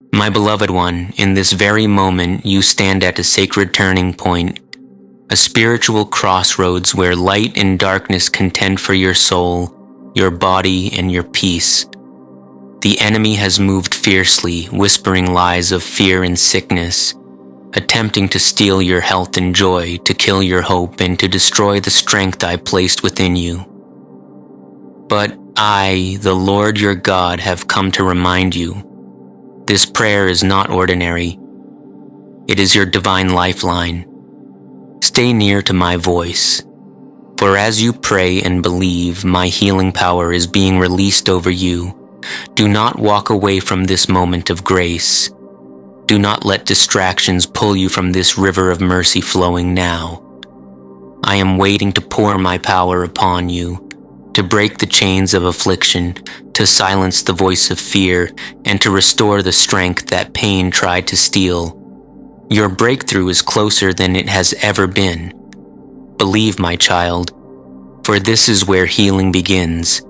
My beloved one, in this very moment you stand at a sacred turning point, a spiritual crossroads where light and darkness contend for your soul, your body, and your peace. The enemy has moved fiercely, whispering lies of fear and sickness, attempting to steal your health and joy, to kill your hope, and to destroy the strength I placed within you. But I, the Lord your God, have come to remind you, this prayer is not ordinary. It is your divine lifeline. Stay near to my voice, for as you pray and believe, my healing power is being released over you. Do not walk away from this moment of grace. Do not let distractions pull you from this river of mercy flowing now. I am waiting to pour my power upon you, to break the chains of affliction, to silence the voice of fear, and to restore the strength that pain tried to steal. Your breakthrough is closer than it has ever been. Believe, my child, for this is where healing begins.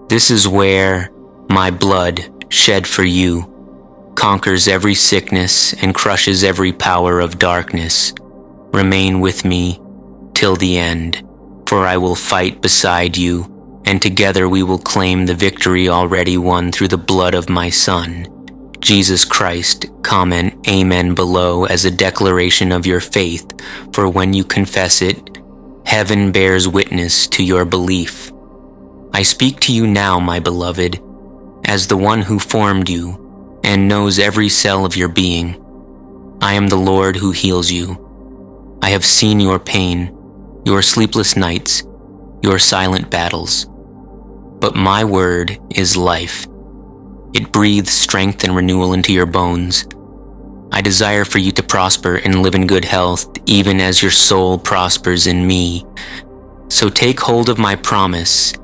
This is where my blood, shed for you, conquers every sickness and crushes every power of darkness. Remain with me till the end, for I will fight beside you, and together we will claim the victory already won through the blood of my Son, Jesus Christ. Comment Amen below as a declaration of your faith, for when you confess it, heaven bears witness to your belief. I speak to you now, my beloved, as the one who formed you and knows every cell of your being. I am the Lord who heals you. I have seen your pain, your sleepless nights, your silent battles. But my word is life. It breathes strength and renewal into your bones. I desire for you to prosper and live in good health, even as your soul prospers in me. So take hold of my promise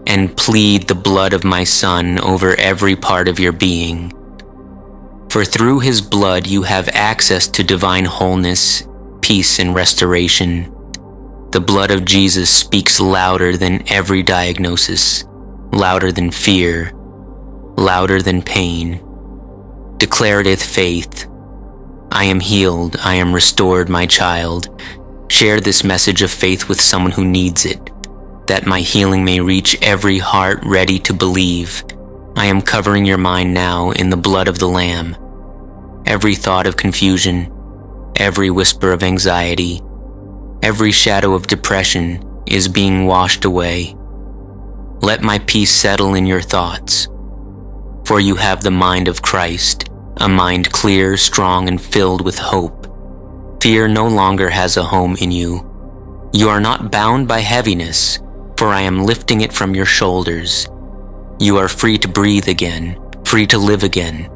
and plead the blood of my Son over every part of your being. For through his blood you have access to divine wholeness, peace, and restoration. The blood of Jesus speaks louder than every diagnosis, louder than fear, louder than pain. Declare it with faith. I am healed, I am restored, my child. Share this message of faith with someone who needs it, that my healing may reach every heart ready to believe. I am covering your mind now in the blood of the Lamb. Every thought of confusion, every whisper of anxiety, every shadow of depression is being washed away. Let my peace settle in your thoughts, for you have the mind of Christ, a mind clear, strong, and filled with hope. Fear no longer has a home in you. You are not bound by heaviness, for I am lifting it from your shoulders. You are free to breathe again, free to live again,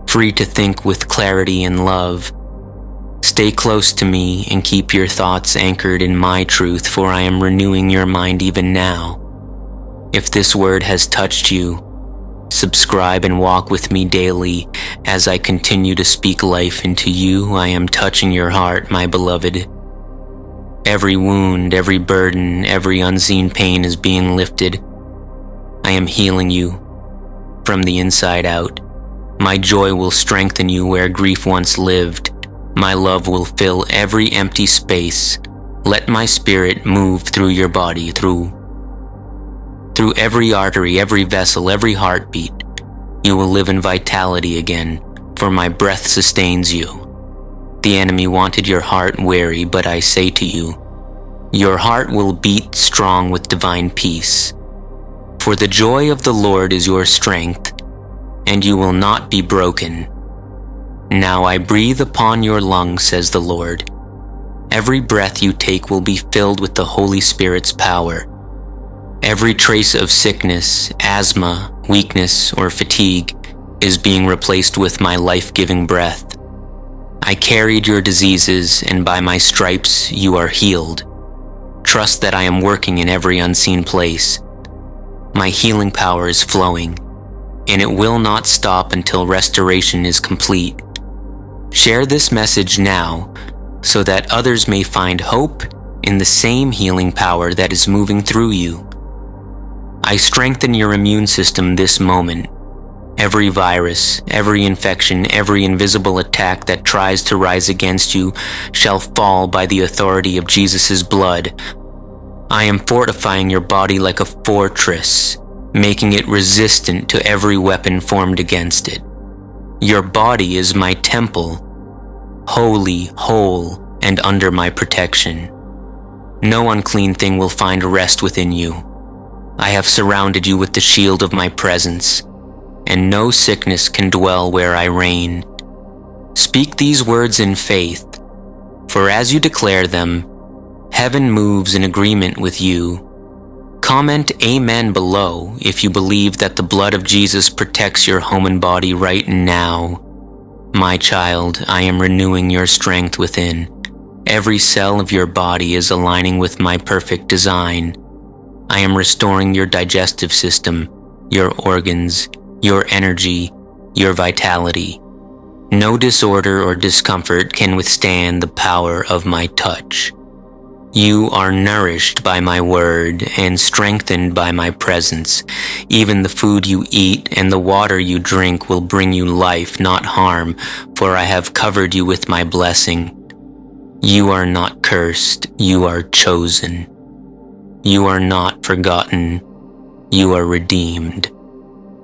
free to think with clarity and love. Stay close to me and keep your thoughts anchored in my truth, for I am renewing your mind even now. If this word has touched you, subscribe and walk with me daily as I continue to speak life into you. I am touching your heart, my beloved. Every wound, every burden, every unseen pain is being lifted. I am healing you from the inside out. My joy will strengthen you where grief once lived. My love will fill every empty space. Let my spirit move through your body, through every artery, every vessel, every heartbeat. You will live in vitality again, for my breath sustains you. The enemy wanted your heart weary, but I say to you, your heart will beat strong with divine peace. For the joy of the Lord is your strength, and you will not be broken. Now I breathe upon your lungs, says the Lord. Every breath you take will be filled with the Holy Spirit's power. Every trace of sickness, asthma, weakness, or fatigue is being replaced with my life-giving breath. I carried your diseases, and by my stripes you are healed. Trust that I am working in every unseen place. My healing power is flowing, and it will not stop until restoration is complete. Share this message now so that others may find hope in the same healing power that is moving through you. I strengthen your immune system this moment. Every virus, every infection, every invisible attack that tries to rise against you shall fall by the authority of Jesus' blood. I am fortifying your body like a fortress, making it resistant to every weapon formed against it. Your body is my temple, holy, whole, and under my protection. No unclean thing will find rest within you. I have surrounded you with the shield of my presence, and no sickness can dwell where I reign. Speak these words in faith, for as you declare them, heaven moves in agreement with you. Comment Amen below if you believe that the blood of Jesus protects your home and body right now. My child, I am renewing your strength within. Every cell of your body is aligning with my perfect design. I am restoring your digestive system, your organs, your energy, your vitality. No disorder or discomfort can withstand the power of my touch. You are nourished by my word and strengthened by my presence. Even the food you eat and the water you drink will bring you life, not harm, for I have covered you with my blessing. You are not cursed, you are chosen. You are not forgotten, you are redeemed.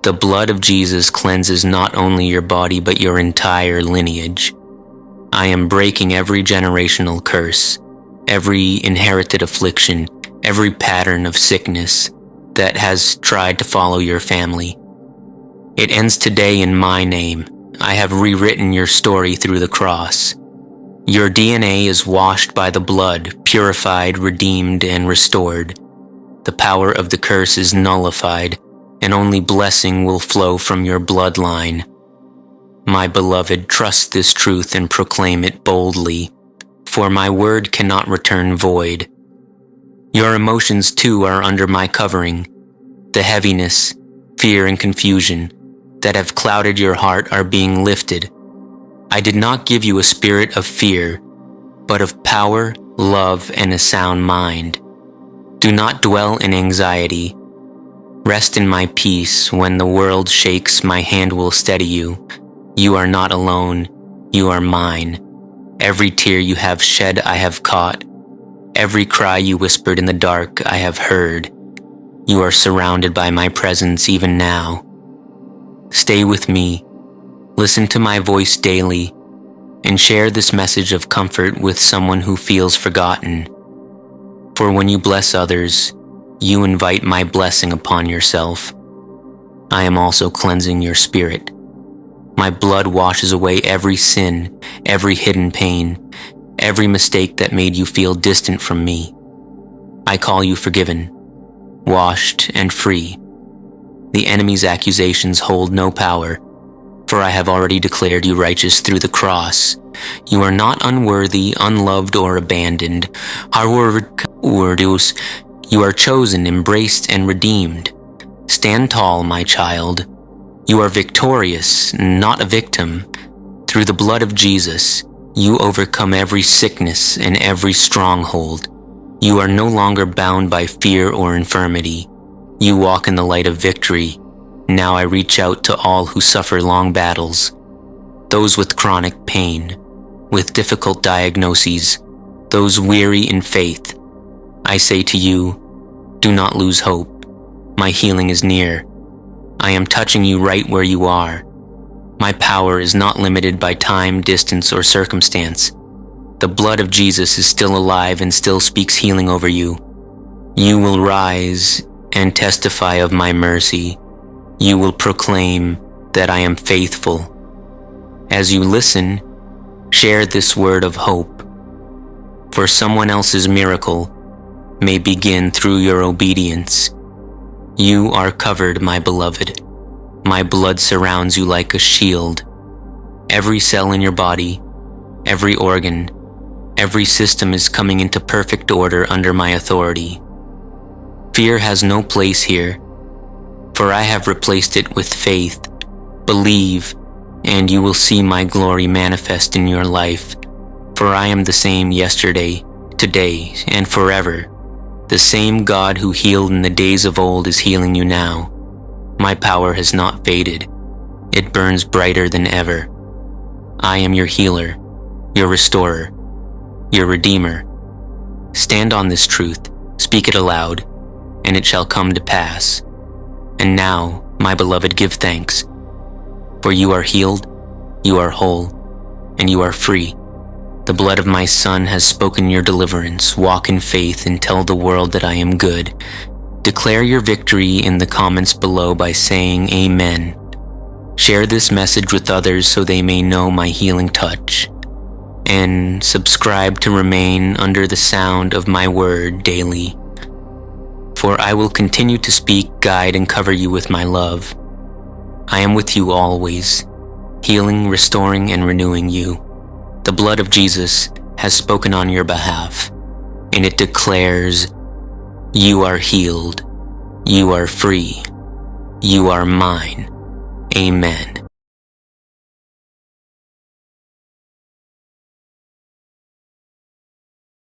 The blood of Jesus cleanses not only your body but your entire lineage. I am breaking every generational curse, every inherited affliction, every pattern of sickness that has tried to follow your family. It ends today in my name. I have rewritten your story through the cross. Your DNA is washed by the blood, purified, redeemed, and restored. The power of the curse is nullified, and only blessing will flow from your bloodline. My beloved, trust this truth and proclaim it boldly, for my word cannot return void. Your emotions too are under my covering. The heaviness, fear, and confusion that have clouded your heart are being lifted. I did not give you a spirit of fear, but of power, love, and a sound mind. Do not dwell in anxiety. Rest in my peace. When the world shakes, my hand will steady you. You are not alone. You are mine. Every tear you have shed, I have caught. Every cry you whispered in the dark, I have heard. You are surrounded by my presence even now. Stay with me. Listen to my voice daily, and share this message of comfort with someone who feels forgotten. For when you bless others, you invite my blessing upon yourself. I am also cleansing your spirit. My blood washes away every sin, every hidden pain, every mistake that made you feel distant from me. I call you forgiven, washed, and free. The enemy's accusations hold no power, for I have already declared you righteous through the cross. You are not unworthy, unloved, or abandoned. You are chosen, embraced, and redeemed. Stand tall, my child. You are victorious, not a victim. Through the blood of Jesus, you overcome every sickness and every stronghold. You are no longer bound by fear or infirmity. You walk in the light of victory. Now I reach out to all who suffer long battles, those with chronic pain, with difficult diagnoses, those weary in faith. I say to you, do not lose hope. My healing is near. I am touching you right where you are. My power is not limited by time, distance, or circumstance. The blood of Jesus is still alive and still speaks healing over you. You will rise and testify of my mercy. You will proclaim that I am faithful. As you listen, share this word of hope. For someone else's miracle may begin through your obedience. You are covered, my beloved. My blood surrounds you like a shield. Every cell in your body, every organ, every system is coming into perfect order under my authority. Fear has no place here, for I have replaced it with faith. Believe, and you will see my glory manifest in your life. For I am the same yesterday, today, and forever. The same God who healed in the days of old is healing you now. My power has not faded. It burns brighter than ever. I am your healer, your restorer, your redeemer. Stand on this truth, speak it aloud, and it shall come to pass. And now, my beloved, give thanks, for you are healed, you are whole, and you are free. The blood of my Son has spoken your deliverance. Walk in faith and tell the world that I am good. Declare your victory in the comments below by saying Amen. Share this message with others so they may know my healing touch. And subscribe to remain under the sound of my word daily. For I will continue to speak, guide, and cover you with my love. I am with you always, healing, restoring, and renewing you. The blood of Jesus has spoken on your behalf, and it declares, you are healed, you are free, you are mine. Amen.